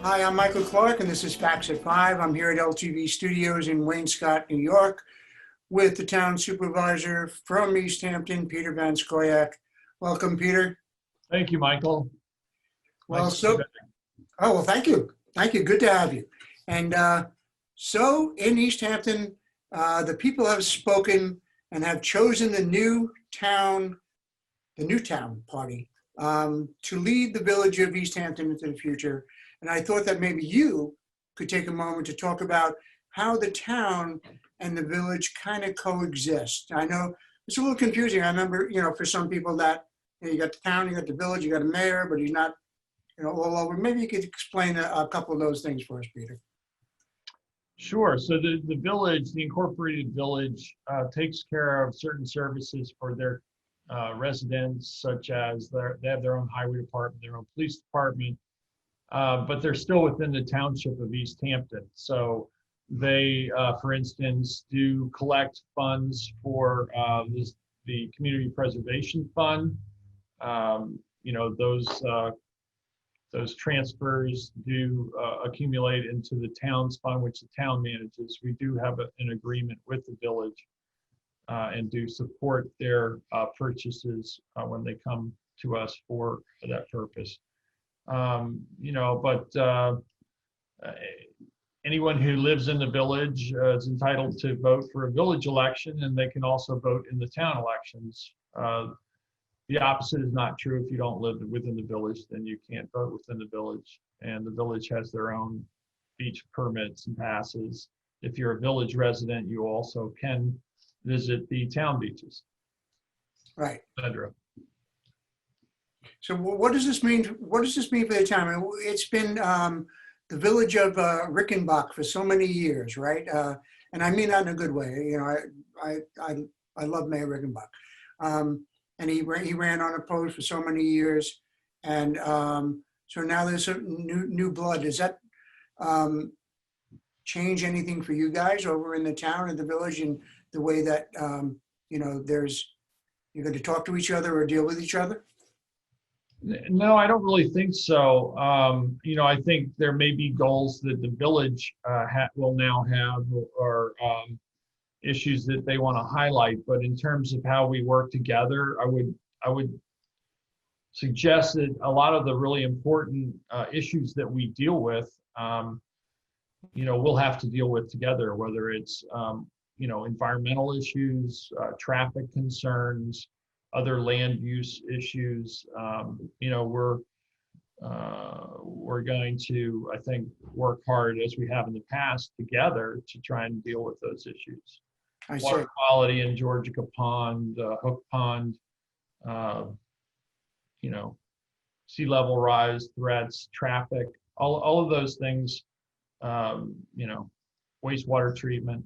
Hi, I'm Michael Clark, and this is Facts at 5. I'm here at LTV Studios in Waynescott, New York, with the town supervisor from East Hampton, Peter Van Scoyoc. Welcome, Peter. Thank you, Michael. Well, Nice to be back. thank you. Thank you. Good to have you. And so in East Hampton, the people have spoken and have chosen the new town party to lead the village of East Hampton into the future. And I thought that maybe you could take a moment to talk about how the town and the village kind of coexist. I know it's a little confusing. I remember, for some people that you got the town, you got the village, you got a mayor, but he's not, all over. Maybe you could explain a couple of those things for us, Peter. Sure. So the village, the incorporated village, takes care of certain services for their residents, such as they have their own highway department, their own police department, but they're still within the township of East Hampton. So they, for instance, do collect funds for the Community Preservation Fund. Those transfers do accumulate into the town's fund, which the town manages. We do have an agreement with the village and do support their purchases when they come to us for that purpose. Anyone who lives in the village is entitled to vote for a village election, and they can also vote in the town elections. The opposite is not true. If you don't live within the village, then you can't vote within the village. And the village has their own beach permits and passes. If you're a village resident, you also can visit the town beaches. Right. Etc. So what does this mean? What does this mean for the town? I mean, it's been the village of Rickenbach for so many years, right? And I mean that in a good way. I love Mayor Rickenbach. And he ran unopposed for so many years, and so now there's a new blood. Does that change anything for you guys over in the town and the village, and the way that you're going to talk to each other or deal with each other? No, I don't really think so. I think there may be goals that the village will now have, or issues that they want to highlight, but in terms of how we work together, I would suggest that a lot of the really important issues that we deal with, we'll have to deal with together, whether it's environmental issues, traffic concerns, other land use issues. We're going to, I think, work hard as we have in the past together to try and deal with those issues. Water quality in Georgica Pond, Hook Pond, sea level rise threats, traffic, all of those things, wastewater treatment.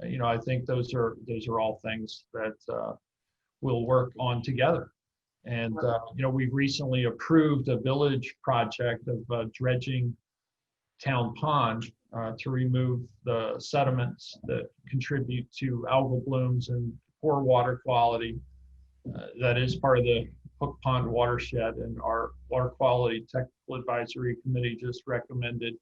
I think those are all things that we'll work on together. And we've recently approved a village project of dredging Town Pond to remove the sediments that contribute to algal blooms and poor water quality. That is part of the Hook Pond watershed, and our Water Quality Technical Advisory Committee just recommended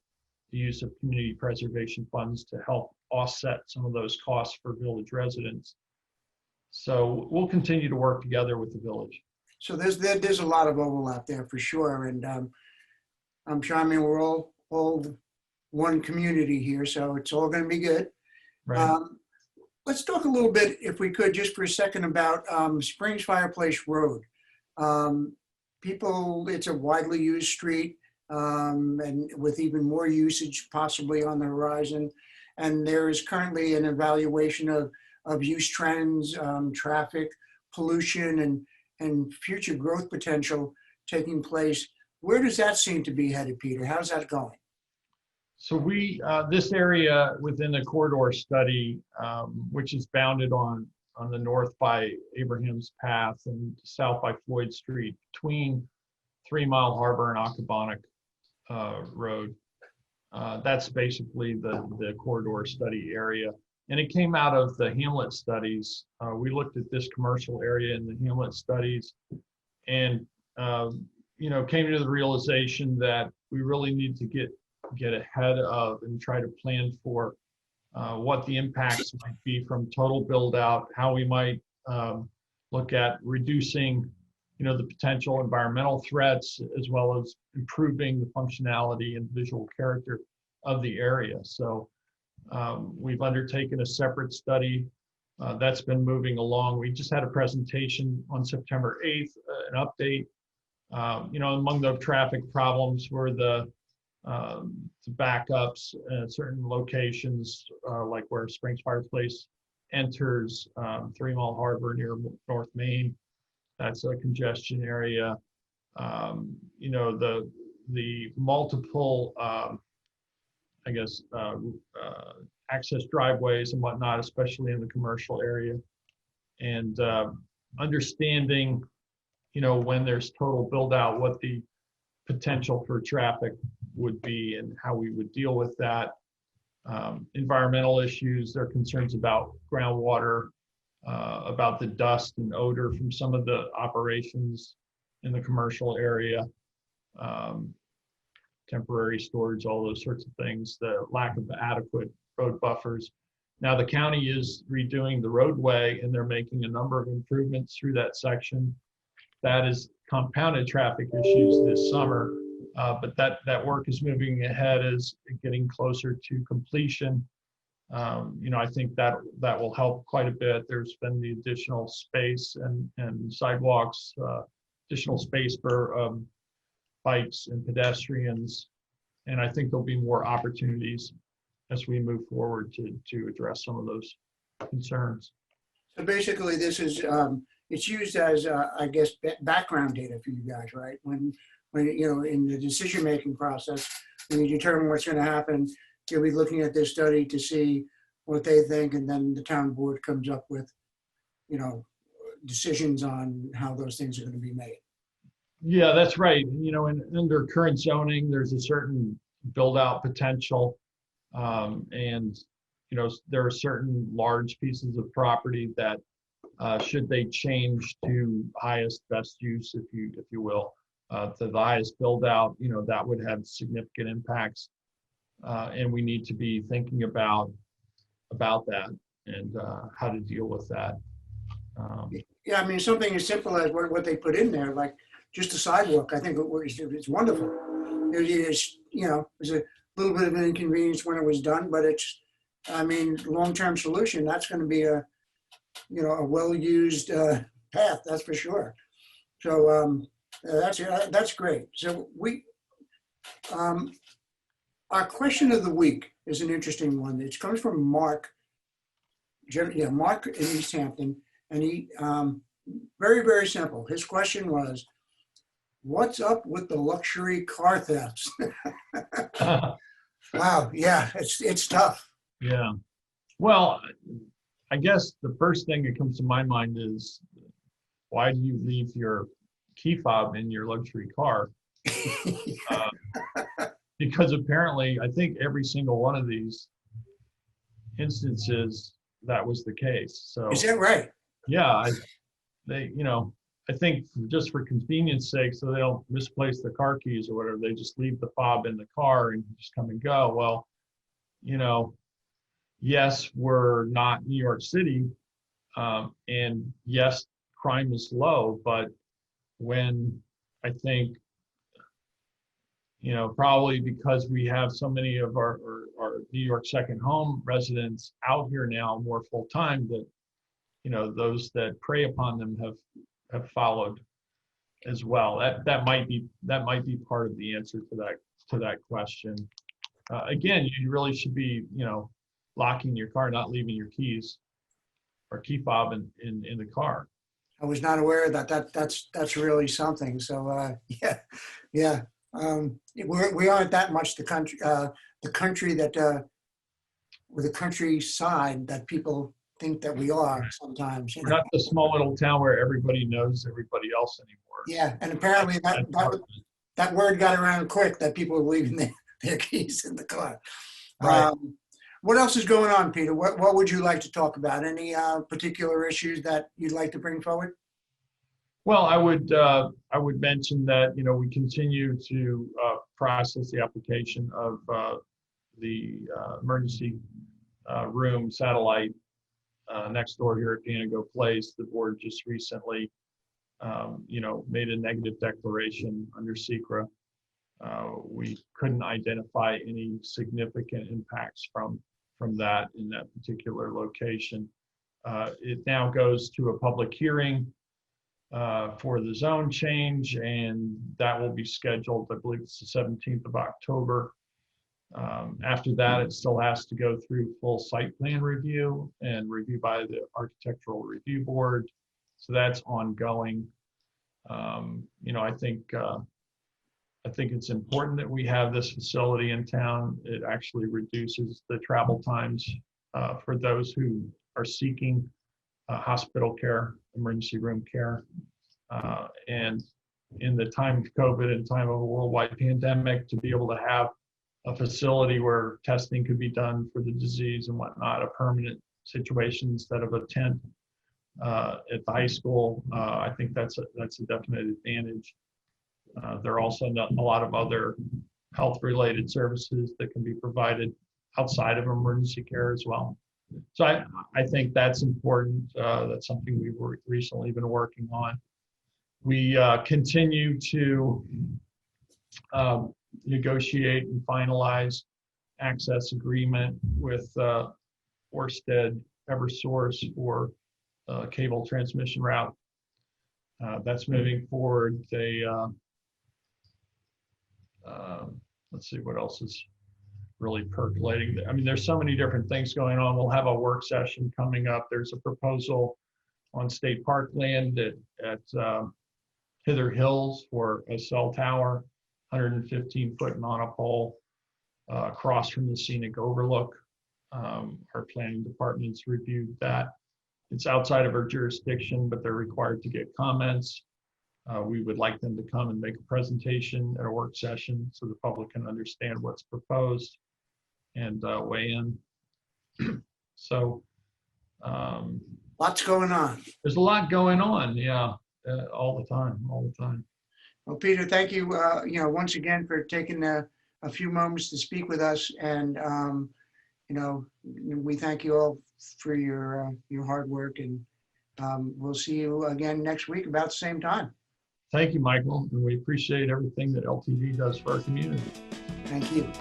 the use of community preservation funds to help offset some of those costs for village residents. So we'll continue to work together with the village. So there's a lot of overlap there for sure, and I'm sure. I mean, we're all one community here, so it's all going to be good. Right. Let's talk a little bit, if we could, just for a second, about Springs Fireplace Road. It's a widely used street, and with even more usage possibly on the horizon. And there is currently an evaluation of use trends, traffic, pollution, and future growth potential taking place. Where does that seem to be headed, Peter? How's that going? So this area within the corridor study, which is bounded on the north by Abraham's Path and south by Floyd Street, between 3 Mile Harbor and Accabonac Road, that's basically the corridor study area. And it came out of the Hamlet studies. We looked at this commercial area in the Hamlet studies, and came to the realization that we really need to get get ahead of and try to plan for what the impacts might be from total build out, how we might look at reducing, the potential environmental threats, as well as improving the functionality and visual character of the area. So we've undertaken a separate study that's been moving along. We just had a presentation on September 8th, an update. Among the traffic problems were the backups at certain locations, like where Springs Fireplace enters 3 Mile Harbor near North Main. That's a congestion area. The multiple, access driveways and whatnot, especially in the commercial area, and understanding, when there's total build out, what the potential for traffic would be and how we would deal with that. Environmental issues, there are concerns about groundwater, about the dust and odor from some of the operations in the commercial area, temporary storage, all those sorts of things, the lack of adequate road buffers. Now the county is redoing the roadway and they're making a number of improvements through that section. That is compounded traffic issues this summer, but that work is moving ahead, is getting closer to completion. I think that will help quite a bit. There's been the additional space and sidewalks, additional space for bikes and pedestrians, and I think there'll be more opportunities as we move forward to address some of those concerns. So basically, this is it's used as background data for you guys, right? When in the decision-making process, when you determine what's going to happen, you'll be looking at this study to see what they think, and then the town board comes up with, decisions on how those things are going to be made. Yeah, that's right. Under current zoning, there's a certain build-out potential, and there are certain large pieces of property that, should they change to highest best use, if you will, to the highest build-out, that would have significant impacts, and we need to be thinking about that and how to deal with that. Yeah, I mean, something as simple as what they put in there, like just a sidewalk. I think it's wonderful. It's a little bit of an inconvenience when it was done, but it's, long-term solution. That's going to be a well-used path. That's for sure. So that's great. So our question of the week is an interesting one. It comes from Mark. Mark in East Hampton, and he very, very simple. His question was, "What's up with the luxury car thefts?" Wow, yeah, it's tough. Yeah. Well, I guess the first thing that comes to my mind is, why do you leave your key fob in your luxury car? Because apparently, I think every single one of these instances, that was the case. So is that right? Yeah, I think just for convenience sake, so they don't misplace their car keys or whatever, they just leave the fob in the car and just come and go. Well, yes, we're not New York City, and yes, crime is low, but when I think, probably because we have so many of our New York second home residents out here now more full time, that, those that prey upon them have followed as well. That might be part of the answer to that question. Again, you really should be, locking your car, not leaving your keys or key fob in the car. I was not aware of that. That's really something. So yeah. We aren't that much the country that with the countryside that people think that we are sometimes. We're not the small little town where everybody knows everybody else anymore. Yeah, and apparently that word got around quick, that people were leaving their keys in the car. Right. What else is going on, Peter? What would you like to talk about? Any particular issues that you'd like to bring forward? Well, I would mention that, you know, we continue to process the application of the emergency room satellite next door here at Pianago Place. The board just recently, you know, made a negative declaration under SECRA. We couldn't identify any significant impacts from that in that particular location. It now goes to a public hearing for the zone change, and that will be scheduled, I believe it's the 17th of October. After that, it still has to go through full site plan review and review by the Architectural Review Board. So that's ongoing. You know, I think it's important that we have this facility in town. It actually reduces the travel times for those who are seeking hospital care, emergency room care. And in the time of COVID and time of a worldwide pandemic, to be able to have a facility where testing could be done for the disease and whatnot, a permanent situation instead of a tent at the high school, I think that's a definite advantage. There are also a lot of other health-related services that can be provided outside of emergency care as well. So I think that's important. That's something we've recently been working on. We continue to negotiate and finalize access agreement with Orsted Eversource for cable transmission route. That's moving forward. They let's see what else is really percolating. I mean, there's so many different things going on. We'll have a work session coming up. There's a proposal on state park land at Hither Hills for a cell tower, 115-foot monopole across from the scenic overlook. Our planning department's reviewed that. It's outside of our jurisdiction, but they're required to get comments. We would like them to come and make a presentation at a work session so the public can understand what's proposed and weigh in. So Lots going on. there's a lot going on, yeah, all the time. Well, Peter, thank you, you know, once again for taking a few moments to speak with us. And, you know, we thank you all for your hard work, and we'll see you again next week about the same time. Thank you, Michael, and we appreciate everything that LTV does for our community. Thank you.